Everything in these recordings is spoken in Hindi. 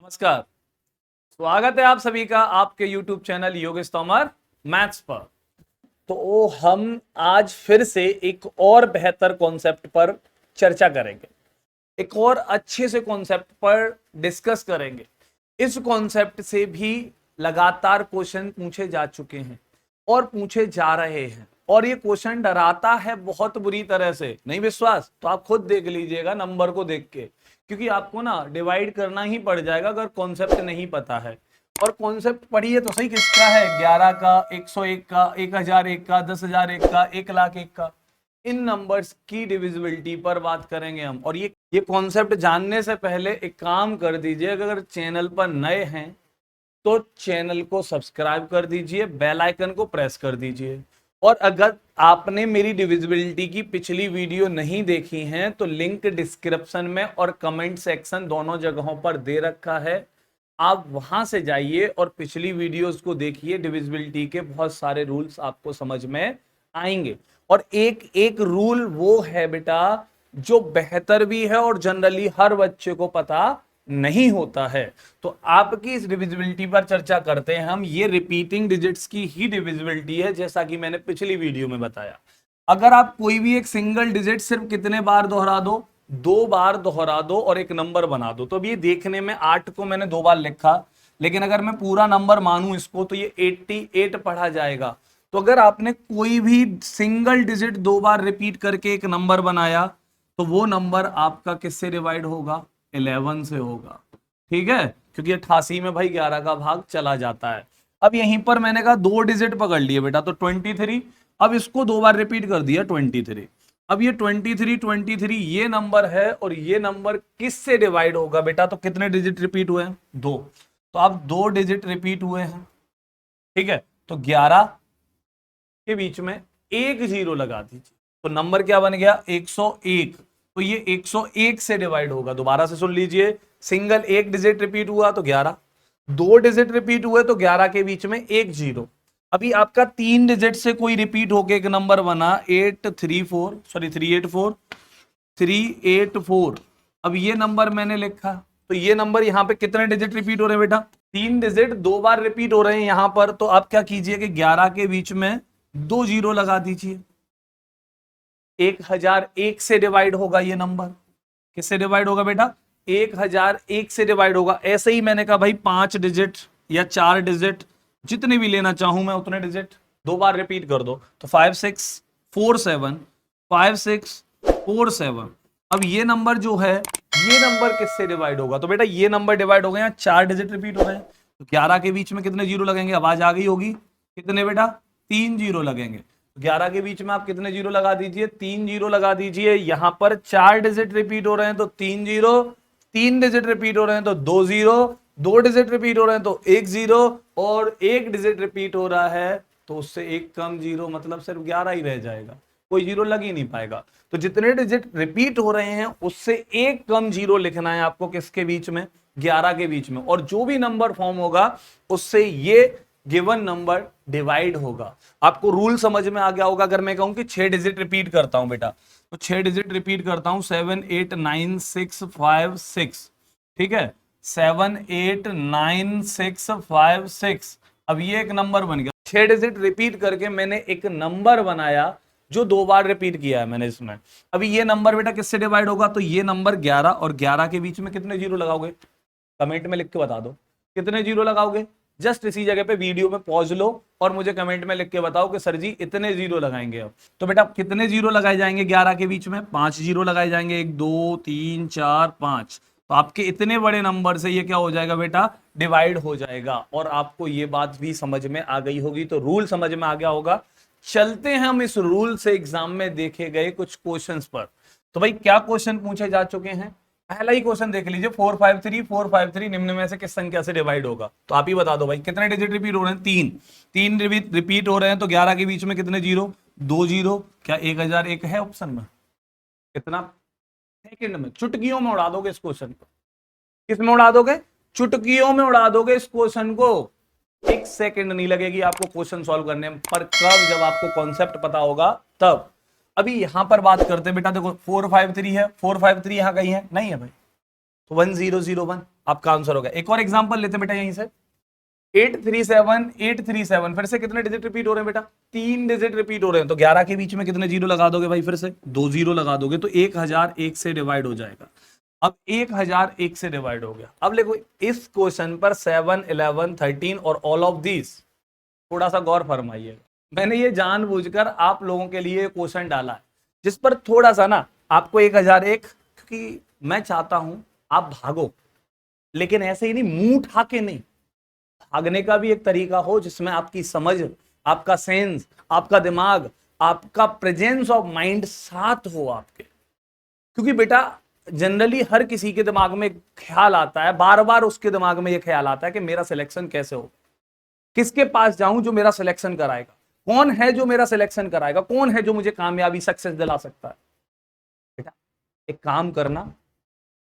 नमस्कार, स्वागत है आप सभी का आपके YouTube channel Yogesh Tomar maths पर। तो हम आज फिर से एक और बेहतर कॉन्सेप्ट पर चर्चा करेंगे, एक और अच्छे से कॉन्सेप्ट पर डिस्कस करेंगे। इस कॉन्सेप्ट से भी लगातार क्वेश्चन पूछे जा चुके हैं और पूछे जा रहे हैं, और ये क्वेश्चन डराता है बहुत बुरी तरह से। नहीं विश्वास तो आप खुद देख लीजिएगा नंबर को देख के, क्योंकि आपको ना डिवाइड करना ही पड़ जाएगा अगर कॉन्सेप्ट नहीं पता है। और कॉन्सेप्ट पढ़िए तो सही, किसका है? 11 का, 101 का, 1001 का, 10,001 का, 1,01,000 का। इन नंबर्स की डिविजिबिलिटी पर बात करेंगे हम। और ये कॉन्सेप्ट जानने से पहले एक काम कर दीजिए, अगर चैनल पर नए हैं तो चैनल को सब्सक्राइब कर दीजिए, बेल आइकन को प्रेस कर दीजिए। और अगर आपने मेरी डिविजिबिलिटी की पिछली वीडियो नहीं देखी है तो लिंक डिस्क्रिप्शन में और कमेंट सेक्शन दोनों जगहों पर दे रखा है, आप वहां से जाइए और पिछली वीडियोस को देखिए। डिविजिबिलिटी के बहुत सारे रूल्स आपको समझ में आएंगे। और एक एक रूल वो है बेटा जो बेहतर भी है और जनरली हर बच्चे को पता नहीं होता है। तो आपकी इस डिविजिबिलिटी पर चर्चा करते हैं हम। ये रिपीटिंग डिजिट्स की ही डिविजिबिलिटी है, जैसा कि मैंने पिछली वीडियो में बताया। अगर आप कोई भी एक सिंगल डिजिट सिर्फ कितने बार दोहरा दो, 2 बार दोहरा दो और एक नंबर बना दो, तो अब ये देखने में 8 को मैंने 2 बार लिखा, लेकिन अगर मैं पूरा नंबर मानूं इसको तो ये 88 पढ़ा जाएगा। तो अगर आपने कोई भी सिंगल डिजिट 2 बार रिपीट करके एक नंबर बनाया तो वो नंबर आपका किससे डिवाइड होगा? 11 से होगा। ठीक है, क्योंकि 88 में भाई 11 का भाग चला जाता है। अब यहीं पर मैंने कहा 2 डिजिट पकड़ लिए बेटा, तो 23। अब इसको 2 बार रिपीट कर दिया 23। अब ये 23 ये नंबर है, और ये नंबर किससे डिवाइड होगा बेटा? तो कितने डिजिट रिपीट हुए हैं? 2। तो अब 2 डिजिट रिपीट हुए हैं, ठीक है। तो 11 के बीच में एक 0 लगा दीजिए, तो नंबर क्या बन गया? 101। तो ये 101 से डिवाइड होगा। दोबारा से सुन लीजिए, सिंगल एक डिजिट रिपीट हुआ तो 11, 2 डिजिट रिपीट हुए तो 11 के बीच में एक 0। अभी आपका 3 डिजिट से कोई रिपीट होके एक नंबर बना 384। अब ये नंबर मैंने लिखा, तो ये नंबर यहां पे कितने डिजिट रिपीट हो रहे हैं बेटा? 3 डिजिट 2 बार रिपीट हो रहे हैं यहां पर। तो आप क्या कीजिए कि 11 के बीच में 2 0 लगा दीजिए। 1001 से डिवाइड होगा ये नंबर। किससे डिवाइड होगा बेटा? 1001 से डिवाइड होगा। ऐसे ही मैंने कहा भाई 5 डिजिट या 4 डिजिट जितने भी लेना चाहूं मैं उतने डिजिट 2 बार रिपीट कर दो, तो 5647। अब ये नंबर जो है, ये नंबर किससे डिवाइड होगा? तो बेटा ये नंबर डिवाइड हो गए, यहाँ 4 डिजिट रिपीट हो रहे हैं, तो 11 के बीच में कितने 0 लगेंगे? आवाज आ गई होगी, कितने बेटा? 3 0 लगेंगे। 11 के बीच में आप कितने 0 लगा दीजिए? 3 0 लगा दीजिए। यहां पर 4 डिजिट रिपीट हो रहे हैं तो 3 0, 3 डिजिट रिपीट हो रहे हैं तो 2 0, 2 डिजिट रिपीट हो रहे हैं तो 1 0, और 1 डिजिट रिपीट हो रहा है तो उससे एक कम 0, मतलब सिर्फ 11 ही रह जाएगा, कोई 0 लग ही नहीं पाएगा। तो जितने डिजिट रिपीट हो रहे हैं उससे एक कम 0 लिखना है आपको। किसके बीच में? 11 के बीच में। और जो भी नंबर फॉर्म होगा उससे ये गिवन नंबर डिवाइड होगा। आपको रूल समझ में आ गया होगा। अगर मैं कहूं कि 6 डिजिट रिपीट करता हूं बेटा, तो 6 डिजिट रिपीट करता हूं 7 8 9 6 5 6, ठीक है, 7 8 9 6 5 6। अब ये एक नंबर बन गया। 6 डिजिट रिपीट करके मैंने एक नंबर बनाया जो 2 बार रिपीट किया है मैंने इसमें। अभी ये नंबर बेटा किससे डिवाइड होगा? तो ये नंबर 11, और 11 के बीच में कितने 0 लगाओगे? कमेंट में लिख के बता दो कितने 0 लगाओगे। जस्ट इसी जगह पे वीडियो में पॉज लो और मुझे कमेंट में लिख के बताओ कि सर जी इतने 0 लगाएंगे। अब तो बेटा कितने 0 लगाए जाएंगे 11 के बीच में? 5 0 लगाए जाएंगे, 1 2 3 4 5। तो आपके इतने बड़े नंबर से ये क्या हो जाएगा बेटा? डिवाइड हो जाएगा। और आपको ये बात भी समझ में आ गई होगी, तो रूल समझ में आ गया होगा। चलते हैं हम इस रूल से एग्जाम में देखे गए कुछ क्वेश्चंस पर। तो भाई क्या क्वेश्चन पूछे जा चुके हैं? पहला ही क्वेश्चन देख लीजिए, 453 निम्न में से किस संख्या से डिवाइड होगा? तो आप ही बता दो भाई, कितने डिजिट रिपीट हो रहे हैं? 3 रिपीट हो रहे हैं तो 11 के बीच में कितने 0? 2 0। क्या 1001 है ऑप्शन में? कितना? सेकंड में, चुटकियों में उड़ा दोगे इस क्वेश्चन को। किस में उड़ा दोगे? चुटकियों में उड़ा दोगे इस क्वेश्चन को। 1 सेकंड नहीं लगेगी आपको क्वेश्चन सॉल्व करने में। पर कब? जब आपको कॉन्सेप्ट पता होगा तब। अभी यहां पर बात करते हैं बेटा, देखो 453 है, 453 यहां कहीं है? नहीं है भाई, तो 1001। आपका आंसर हो गया। एक और एग्जांपल लेते हैं बेटा यहीं से, 837 837, फिर से कितने डिजिट रिपीट हो रहे हैं बेटा? 3 डिजिट रिपीट हो रहे हैं, तो 11 के बीच में कितने जीरो लगा दोगे भाई? फिर से 2 जीरो लगा दोगे तो 1001 से डिवाइड हो जाएगा। अब 1001 से डिवाइड हो गया। अब देखो इस क्वेश्चन पर 7 11 13 और ऑल ऑफ दिस, थोड़ा सा गौर फरमाइएगा। मैंने ये जानबूझकर आप लोगों के लिए क्वेश्चन डाला है जिस पर थोड़ा सा ना आपको 1001, क्योंकि मैं चाहता हूं आप भागो, लेकिन ऐसे ही नहीं मुंह उठा के नहीं, भागने का भी एक तरीका हो जिसमें आपकी समझ, आपका सेंस, आपका दिमाग, आपका प्रेजेंस ऑफ माइंड साथ हो आपके। क्योंकि बेटा जनरली हर किसी के दिमाग में ख्याल आता है, बार बार उसके दिमाग में यह ख्याल आता है कि मेरा सिलेक्शन कैसे हो, किसके पास जाऊं जो मेरा सिलेक्शन कराएगा, कौन है जो मेरा सिलेक्शन कराएगा, कौन है जो मुझे कामयाबी सक्सेस दिला सकता है। बेटा एक काम करना,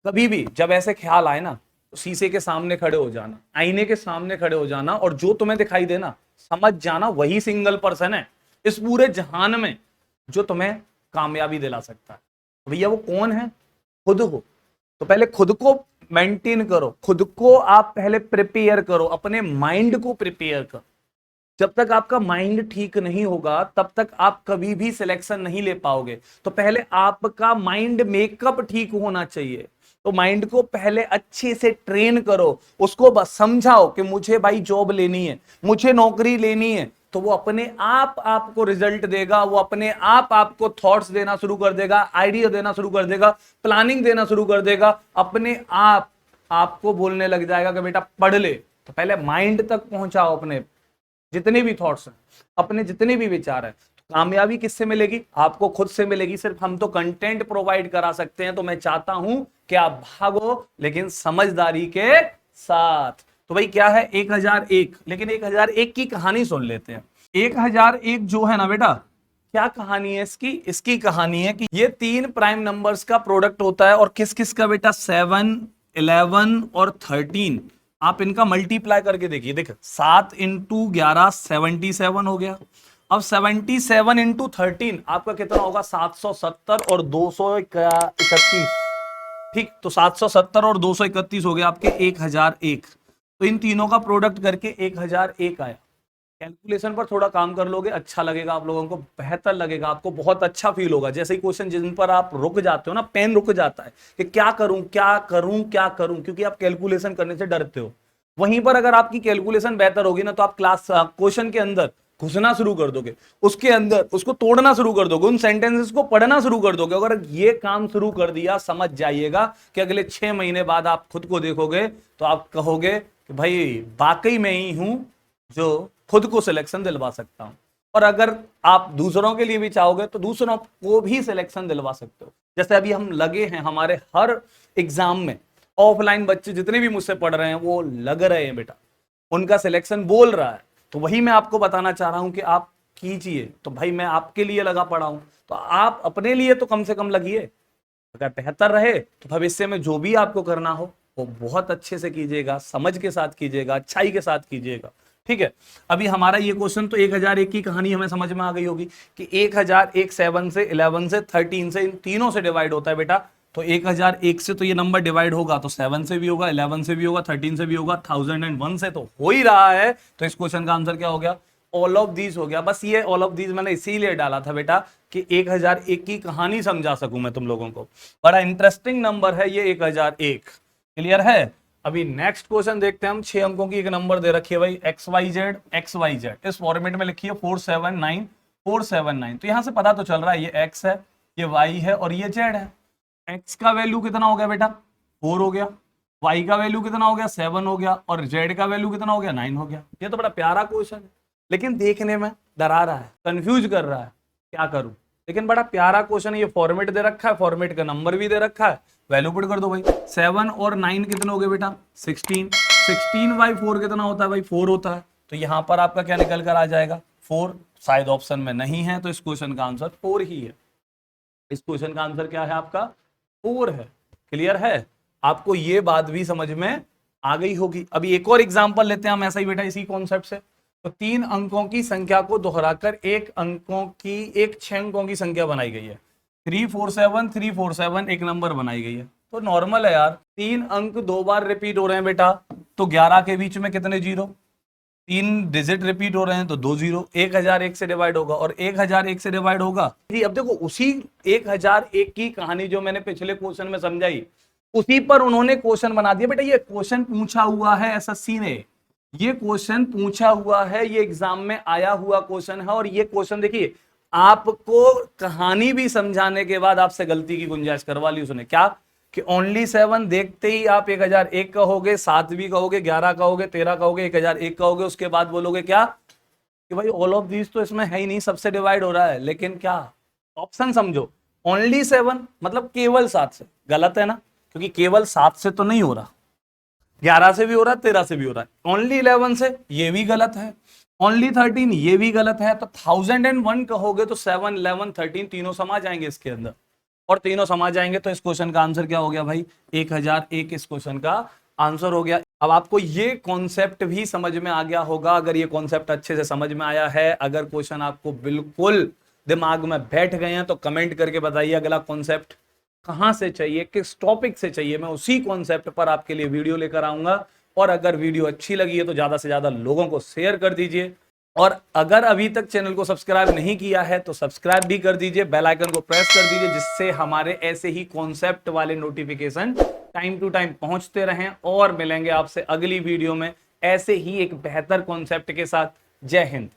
कभी भी जब ऐसे ख्याल आए ना तो शीशे के सामने खड़े हो जाना, आईने के सामने खड़े हो जाना, और जो तुम्हें दिखाई देना समझ जाना वही सिंगल पर्सन है इस पूरे जहान में जो तुम्हें कामयाबी दिला सकता है। भैया वो कौन है? खुद हो। तो पहले खुद को मेंटेन करो, खुद को आप पहले प्रिपेयर करो, अपने माइंड को प्रिपेयर करो। जब तक आपका माइंड ठीक नहीं होगा तब तक आप कभी भी सिलेक्शन नहीं ले पाओगे। तो पहले आपका माइंड मेकअप ठीक होना चाहिए। तो माइंड को पहले अच्छे से ट्रेन करो, उसको बस समझाओ कि मुझे भाई जॉब लेनी है, मुझे नौकरी लेनी है, तो वो अपने आप आपको रिजल्ट देगा, वो अपने आप आपको थॉट्स देना शुरू कर देगा, आइडिया देना शुरू कर देगा, प्लानिंग देना शुरू कर देगा, अपने आप आपको बोलने लग जाएगा कि बेटा पढ़ ले। तो पहले माइंड तक पहुंचाओ अपने जितने भी थॉट्स हैं, अपने जितने भी विचार हैं। तो कामयाबी किससे मिलेगी? आपको खुद से मिलेगी। सिर्फ हम तो कंटेंट प्रोवाइड करा सकते हैं। तो मैं चाहता हूं कि आप भागो लेकिन समझदारी के साथ। तो भाई क्या है 1001, लेकिन 1001 की कहानी सुन लेते हैं। 1001 जो है ना बेटा, क्या कहानी है इसकी? इसकी कहानी है कि ये 3 प्राइम नंबर्स का प्रोडक्ट होता है। और किस किस का बेटा? 7 11 और 13। आप इनका मल्टीप्लाई करके देखिए, देख 7 इंटू 11 77 हो गया। अब 77 इंटू 13 आपका कितना होगा? 770 और 231। ठीक, तो 770 और 231 हो गया आपके 1001। तो इन तीनों का प्रोडक्ट करके 1001 आया। कैलकुलेशन पर थोड़ा काम कर लोगे, अच्छा लगेगा आप लोगों को, बेहतर लगेगा, आपको बहुत अच्छा फील होगा। जैसे ही क्वेश्चन जिन पर आप रुक जाते हो ना, पेन रुक जाता है कि क्या करूं क्या करूं क्या करूं, क्योंकि आप कैलकुलेशन करने से डरते हो। वहीं पर अगर आपकी कैलकुलेशन बेहतर होगी ना, तो आप क्लास क्वेश्चन के अंदर घुसना शुरू कर दोगे, उसके अंदर उसको तोड़ना शुरू कर दोगे, उन सेंटेंसेस को पढ़ना शुरू कर दोगे। अगर ये काम शुरू कर दिया, समझ जाइएगा कि अगले 6 महीने बाद आप खुद को देखोगे तो आप कहोगे कि भाई वाकई में ही हूं जो खुद को सिलेक्शन दिलवा सकता हूं। और अगर आप दूसरों के लिए भी चाहोगे तो दूसरों को भी सिलेक्शन दिलवा सकते हो। जैसे अभी हम लगे हैं, हमारे हर एग्जाम में ऑफलाइन बच्चे जितने भी मुझसे पढ़ रहे हैं वो लग रहे हैं बेटा, उनका सिलेक्शन बोल रहा है। तो वही मैं आपको बताना चाह रहा हूं कि आप कीजिए। तो भाई मैं आपके लिए लगा पड़ा हूं, तो आप अपने लिए तो कम से कम लगिए। अगर बेहतर रहे तो भविष्य में जो भी आपको करना हो वो बहुत अच्छे से कीजिएगा, समझ के साथ कीजिएगा, अच्छाई के साथ कीजिएगा। ठीक है, अभी हमारा ये क्वेश्चन तो 1001 की कहानी हमें समझ में आ गई होगी कि 1001 7 से 11 से 13 से, इन तीनों से डिवाइड होता है बेटा। तो 1001 से तो ये नंबर डिवाइड होगा, तो 7 से भी होगा, 11 से भी होगा, 13 से भी होगा, 1001 से तो हो ही रहा है। तो इस क्वेश्चन का आंसर क्या हो गया? ऑल ऑफ दीज हो गया। बस ये ऑल ऑफ दीज मैंने इसीलिए डाला था बेटा कि 1001 की कहानी समझा सकूं मैं तुम लोगों को। बड़ा इंटरेस्टिंग नंबर है ये 1001। क्लियर है? अभी नेक्स्ट क्वेश्चन देखते हैं हम। 6 अंकों की एक नंबर दे रखी है भाई, XYZ इस फॉर्मेट में लिखी है 479 479। तो यहां से पता तो चल रहा है ये X है, ये Y है और ये Z है। X का वैल्यू कितना हो गया बेटा? 4 हो गया। Y का वैल्यू कितना हो गया? 7 हो गया। और Z का वैल्यू कितना हो गया? 9 हो गया। ये तो बड़ा प्यारा क्वेश्चन है, लेकिन देखने में डरा रहा है, कंफ्यूज कर रहा है, क्या करूं। लेकिन बड़ा प्यारा क्वेश्चन है। ये फॉर्मेट दे रखा है, फॉर्मेट का नंबर भी दे रखा है, वैल्यू पुट कर दो भाई। 7 और 9 कितने हो गए बेटा? 16। 16 बाई 4 कितना होता है भाई? 4 होता है। तो यहां पर आपका क्या निकल कर आ जाएगा? 4। शायद ऑप्शन में नहीं है, तो इस क्वेश्चन का आंसर 4 ही है। इस क्वेश्चन का आंसर क्या है आपका? 4 है। क्लियर है? आपको ये बात भी समझ में आ गई होगी। अभी एक और एग्जांपल लेते हैं हम ऐसा ही बेटा, इसी कॉन्सेप्ट से। तो 3 अंकों की संख्या को दोहराकर 1 6 अंकों की संख्या बनाई गई है। 347 347 एक नंबर बनाई गई है। तो नॉर्मल है यार, 3 अंक 2 बार रिपीट हो रहे हैं बेटा, तो 11 के बीच में कितने जीरो, 3 डिजिट रिपीट हो रहे हैं तो 2 जीरो, 1001 से डिवाइड होगा और 1001 से डिवाइड होगा। अब देखो उसी 1001 की कहानी जो मैंने पिछले क्वेश्चन में समझाई, उसी पर उन्होंने क्वेश्चन बना दिया। बेटा ये क्वेश्चन पूछा हुआ है एसएससी ने, ये क्वेश्चन पूछा हुआ है, ये एग्जाम में आया हुआ क्वेश्चन है। और ये क्वेश्चन देखिए, आपको कहानी भी समझाने के बाद आपसे गलती की गुंजाइश करवा ली उसने, क्या कि ओनली 7 देखते ही आप 1001 कहोगे, 7 भी कहोगे, 11 कहोगे, 13 कहोगे, 1001 कहोगे, उसके बाद बोलोगे क्या कि भाई ऑल ऑफ दीज तो इसमें है ही नहीं, सबसे डिवाइड हो रहा है। लेकिन क्या, ऑप्शन समझो, ओनली 7 मतलब केवल 7 से, गलत है ना, क्योंकि केवल 7 से तो नहीं हो रहा, 11 से भी हो रहा है, 13 से भी हो रहा है। ओनली 11 से, ये भी गलत है। ओनली 13, ये भी गलत है। तो 1001 कहोगे तो 7, 11, 13 तीनों समा जाएंगे इसके अंदर, और तीनों समा जाएंगे तो इस क्वेश्चन का आंसर क्या हो गया भाई, 1001 इस क्वेश्चन का आंसर हो गया। अब आपको ये कॉन्सेप्ट भी समझ में आ गया होगा। अगर ये कॉन्सेप्ट अच्छे से समझ में आया है, अगर क्वेश्चन आपको बिल्कुल दिमाग में बैठ गए हैं, तो कमेंट करके बताइए अगला कॉन्सेप्ट कहां से चाहिए, किस टॉपिक से चाहिए। मैं उसी कॉन्सेप्ट पर आपके लिए वीडियो लेकर आऊंगा। और अगर वीडियो अच्छी लगी है तो ज्यादा से ज्यादा लोगों को शेयर कर दीजिए। और अगर अभी तक चैनल को सब्सक्राइब नहीं किया है तो सब्सक्राइब भी कर दीजिए, बेल आइकन को प्रेस कर दीजिए, जिससे हमारे ऐसे ही कॉन्सेप्ट वाले नोटिफिकेशन टाइम टू टाइम पहुंचते रहें। और मिलेंगे आपसे अगली वीडियो में ऐसे ही एक बेहतर कॉन्सेप्ट के साथ। जय हिंद।